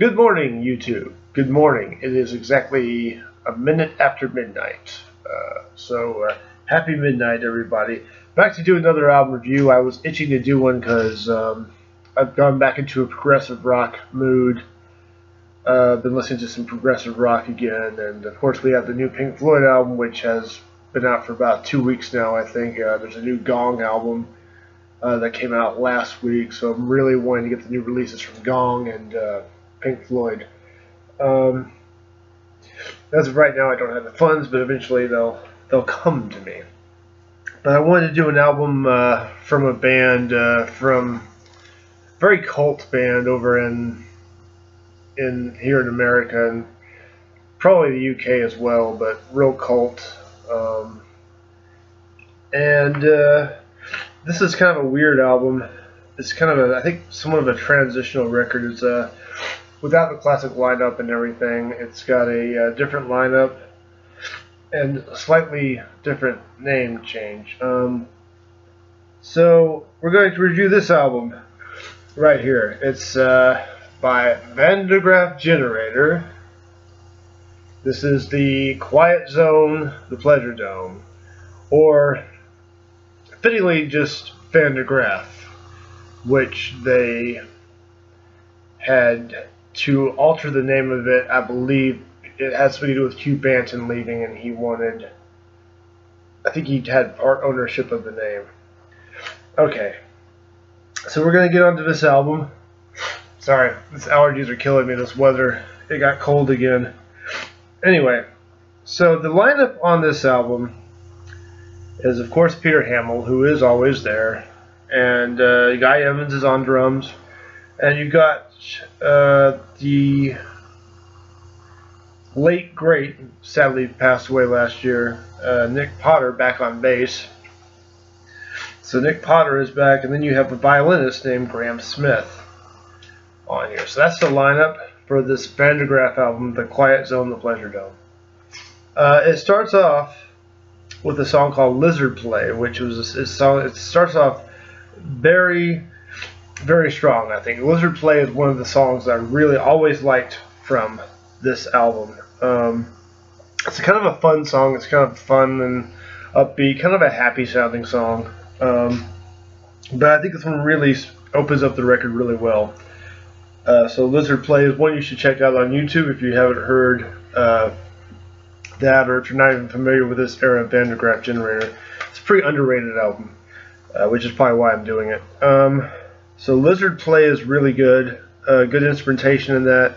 Good morning, YouTube. Good morning. It is exactly a minute after midnight. Happy midnight, everybody. Back to do another album review. I was itching to do one because I've gone back into a progressive rock mood. Been listening to some progressive rock again, and of course we have the new Pink Floyd album, which has been out for about 2 weeks now, I think. There's a new Gong album that came out last week, so I'm really wanting to get the new releases from Gong and Pink Floyd. As of right now, I don't have the funds, but eventually they'll come to me. But I wanted to do an album from a band, from a very cult band over in here in America, and probably the UK as well, but real cult. This is kind of a weird album. It's kind of I think somewhat of a transitional record. It's without the classic lineup and everything. It's got a different lineup and a slightly different name change. So we're going to review this album right here. It's by Graaf Generator. This is the Quiet Zone, the Pleasure Dome, or fittingly just Van de Graaf, which they had to alter the name of it. I believe it has something to do with Hugh Banton leaving, and he wanted, I think he had part ownership of the name. Okay, so we're going to get onto this album. Sorry, these allergies are killing me, this weather. It got cold again. Anyway, so the lineup on this album is, of course, Peter Hamill, who is always there, and Guy Evans is on drums, and you got the late great, sadly passed away last year, Nick Potter back on bass. So Nick Potter is back, and then you have a violinist named Graham Smith on here. So that's the lineup for this Van de Graaf album, The Quiet Zone, The Pleasure Dome. It starts off with a song called Lizard Play, which was a song. It starts off very, very strong. I think Lizard Play is one of the songs that I really always liked from this album. It's kind of a fun song. It's kind of fun and upbeat, kind of a happy sounding song. But I think this one really opens up the record really well. So Lizard Play is one you should check out on YouTube if you haven't heard that, or if you're not even familiar with this era of Van de Graaf Generator. It's a pretty underrated album, which is probably why I'm doing it. So Lizard Play is really good. Good instrumentation in that.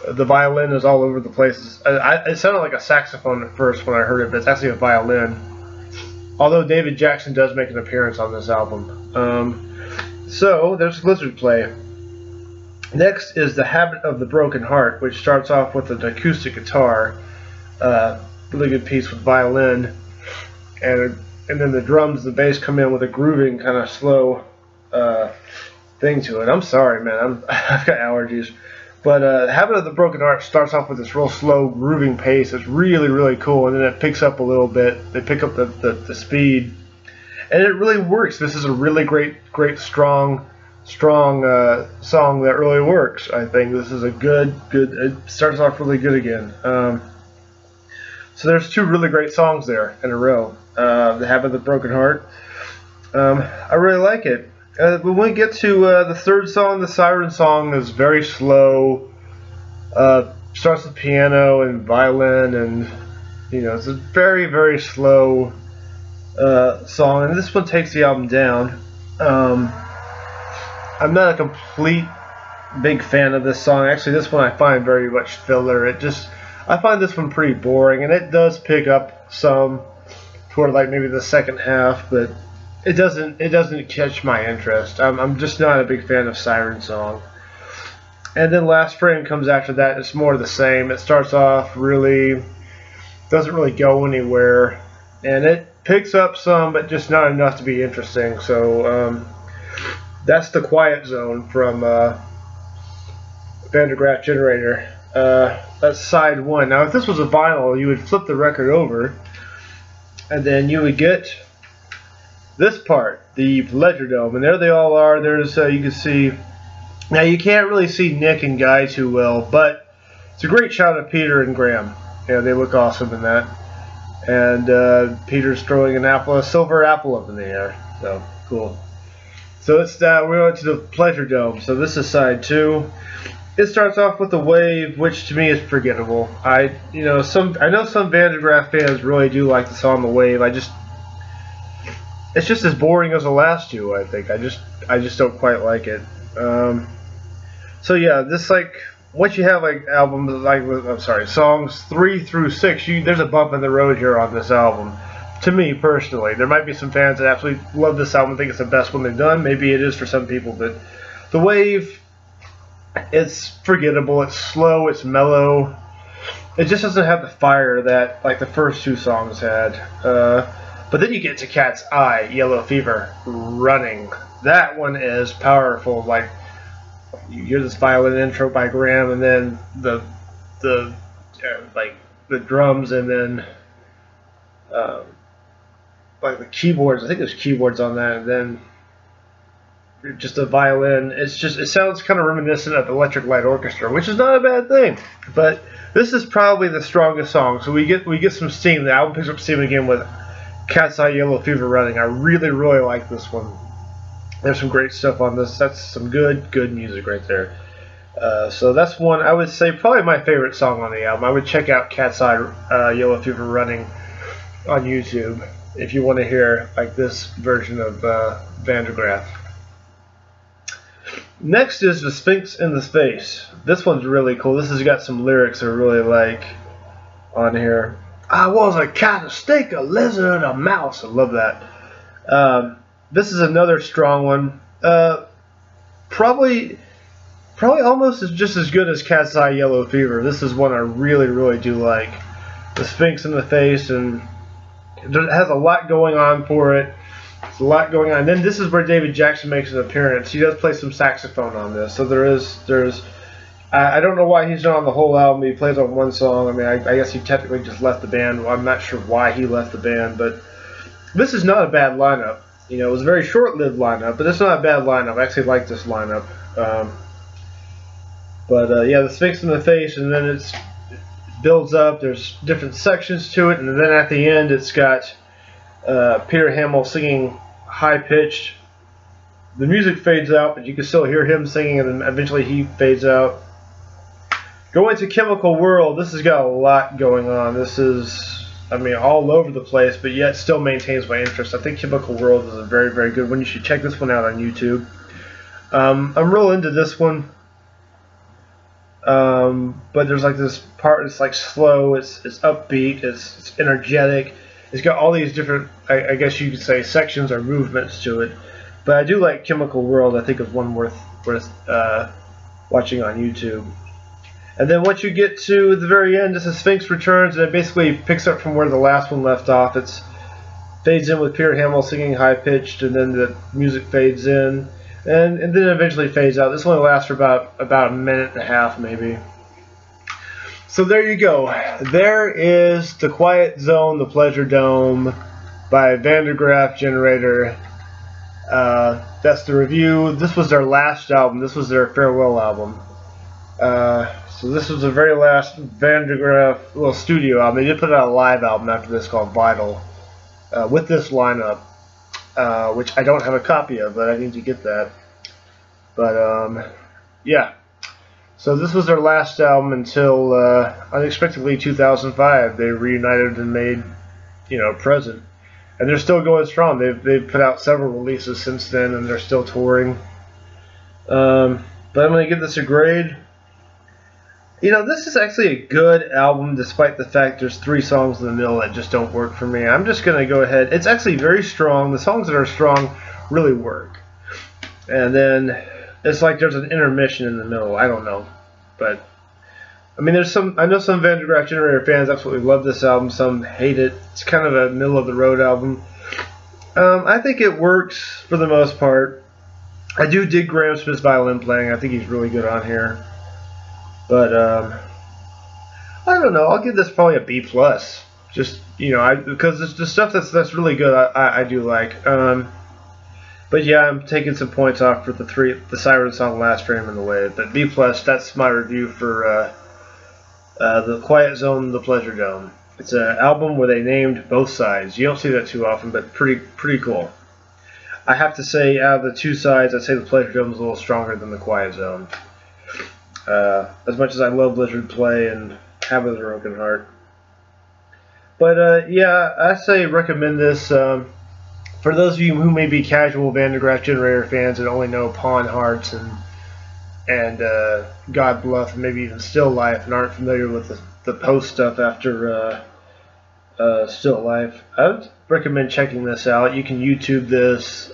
The violin is all over the place. It sounded like a saxophone at first when I heard it, but it's actually a violin. Although David Jackson does make an appearance on this album. So there's Lizard Play. Next is The Habit of the Broken Heart, which starts off with an acoustic guitar. Really good piece with violin. And then the drums and the bass come in with a grooving, kind of slow thing to it. I'm sorry, man. I've got allergies. But Habit of the Broken Heart starts off with this real slow, grooving pace. It's really, really cool. And then it picks up a little bit. They pick up the speed. And it really works. This is a really great, strong song that really works. I think this is a good. It starts off really good again. So there's two really great songs there in a row. The Habit of the Broken Heart. I really like it. When we get to the third song, the Siren Song is very slow. Starts with piano and violin, and it's a very, very slow song. And this one takes the album down. I'm not a complete big fan of this song. Actually, this one I find very much filler. I find this one pretty boring, and it does pick up some toward like maybe the second half, but it doesn't catch my interest. I'm just not a big fan of Siren Song. And then Last Frame comes after that. It's more of the same. It starts off really, doesn't really go anywhere, and it picks up some, but just not enough to be interesting. So that's The Quiet Zone from Van de Graaf Generator. That's side one. Now, if this was a vinyl, you would flip the record over, and then you would get this part, the Pleasure Dome, and there they all are. There's you can see Now you can't really see Nick and Guy too well, but it's a great shot of Peter and Graham. Yeah, they look awesome in that. And Peter's throwing a silver apple up in the air. So cool. So it's we went to the Pleasure Dome. So this is side 2. It starts off with a wave, which to me is forgettable. I know some Van de Graaff fans really do like the song "The Wave." It's just as boring as the last two. I think I just don't quite like it. So yeah, this once you have albums songs 3 through 6, there's a bump in the road here on this album. To me personally, there might be some fans that absolutely love this album, think it's the best one they've done. Maybe it is for some people, but The Wave, it's forgettable. It's slow. It's mellow. It just doesn't have the fire that the first 2 songs had. But then you get to Cat's Eye, Yellow Fever, Running. That one is powerful. You hear this violin intro by Graham, and then the drums, and then the keyboards. I think there's keyboards on that, and then just a violin. It sounds kind of reminiscent of Electric Light Orchestra, which is not a bad thing. But this is probably the strongest song. So we get some steam. The album picks up steam again with Cat's Eye, Yellow Fever, Running. I really like this one. There's some great stuff on this. That's some good music right there. So that's one, I would say, probably my favorite song on the album. I would check out Cat's Eye, Yellow Fever, Running on YouTube if you want to hear this version of Van de Graaff. Next is The Sphinx in the Space. This one's really cool. This has got some lyrics I really like on here. I was a cat, a snake, a lizard, a mouse. I love that. This is another strong one. Probably almost just as good as Cat's Eye, Yellow Fever. This is one I really do like. The Sphinx in the Face, and it has a lot going on for it. There's a lot going on. And then this is where David Jackson makes an appearance. He does play some saxophone on this. So there's I don't know why he's not on the whole album. He plays on one song. I mean, I guess he technically just left the band. Well, I'm not sure why he left the band, but this is not a bad lineup. It was a very short-lived lineup, but it's not a bad lineup. I actually like this lineup. Yeah, The Sphinx in the Face, and then it builds up. There's different sections to it, and then at the end it's got Peter Hamill singing high-pitched. The music fades out, but you can still hear him singing, and then eventually he fades out. Going to Chemical World, this has got a lot going on. This is, all over the place, but yet still maintains my interest. I think Chemical World is a very good one. You should check this one out on YouTube. I'm real into this one. But there's this part, it's slow, it's upbeat, it's energetic. It's got all these different, I guess you could say, sections or movements to it. But I do like Chemical World. I think it's one worth watching on YouTube. And then once you get to the very end, this is Sphinx Returns, and it basically picks up from where the last one left off. It fades in with Peter Hamill singing high-pitched, and then the music fades in, and then eventually fades out. This only lasts for about a minute and a half, maybe. So there you go. There is The Quiet Zone, The Pleasure Dome by Van de Graaf Generator. That's the review. This was their last album. This was their farewell album. So this was the very last Van de Graaff studio album. They did put out a live album after this called Vital, with this lineup, which I don't have a copy of, but I need to get that. But yeah. So this was their last album until unexpectedly 2005. They reunited and made, Present, and they're still going strong. They've put out several releases since then, and they're still touring. But I'm going to give this a grade. This is actually a good album, despite the fact there's 3 songs in the middle that just don't work for me. I'm just going to go ahead. It's actually very strong. The songs that are strong really work. And then it's there's an intermission in the middle. I don't know. But, I know some Van de Graaf Generator fans absolutely love this album. Some hate it. It's kind of a middle-of-the-road album. I think it works for the most part. I do dig Graham Smith's violin playing. I think he's really good on here. But I don't know. I'll give this probably a B+. Just because it's the stuff that's really good. I do like. But yeah, I'm taking some points off for the Siren Song, Last Frame, and the Wave. But B+, that's my review for The Quiet Zone, The Pleasure Dome. It's an album where they named both sides. You don't see that too often, but pretty cool. I have to say, out of the two sides, I'd say The Pleasure Dome is a little stronger than The Quiet Zone. As much as I love Blizzard Play and Habit of the Broken Heart. But yeah, I say recommend this. For those of you who may be casual Graaf Generator fans and only know Pawn Hearts and God Bluff and maybe even Still Life and aren't familiar with the post stuff after Still Life, I would recommend checking this out. You can YouTube this.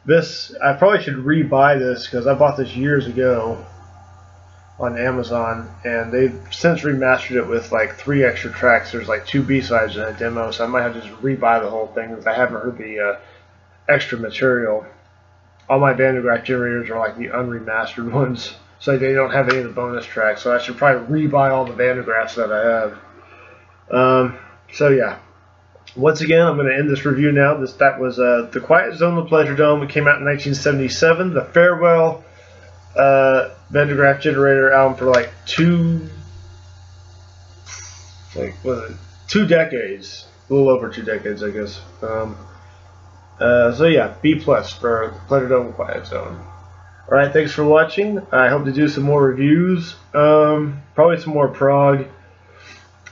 This I probably should rebuy this because I bought this years ago on Amazon, and they've since remastered it with like 3 extra tracks. There's like 2 B-sides and a demo, so I might have to just rebuy the whole thing because I haven't heard the extra material. All my Graaf Generators are like the unremastered ones, so they don't have any of the bonus tracks, so I should probably rebuy all the Graafs that I have. So yeah. Once again, I'm going to end this review now. That was The Quiet Zone, The Pleasure Dome. It came out in 1977. The Farewell Graaf Generator album for like 2 decades, a little over 2 decades, I guess. So yeah, B+ for Pleasure Dome, Quiet Zone. All right, thanks for watching. I hope to do some more reviews, probably some more prog.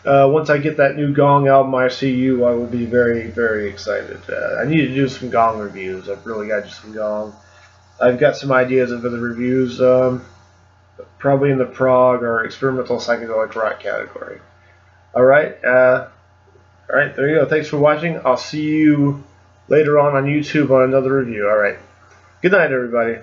Once I get that new Gong album, ICU, I will be very excited. I need to do some Gong reviews. I've really got to do some Gong. I've got some ideas of other reviews, probably in the prog or experimental psychedelic rock category. Alright, there you go. Thanks for watching. I'll see you later on YouTube on another review. Alright, good night, everybody.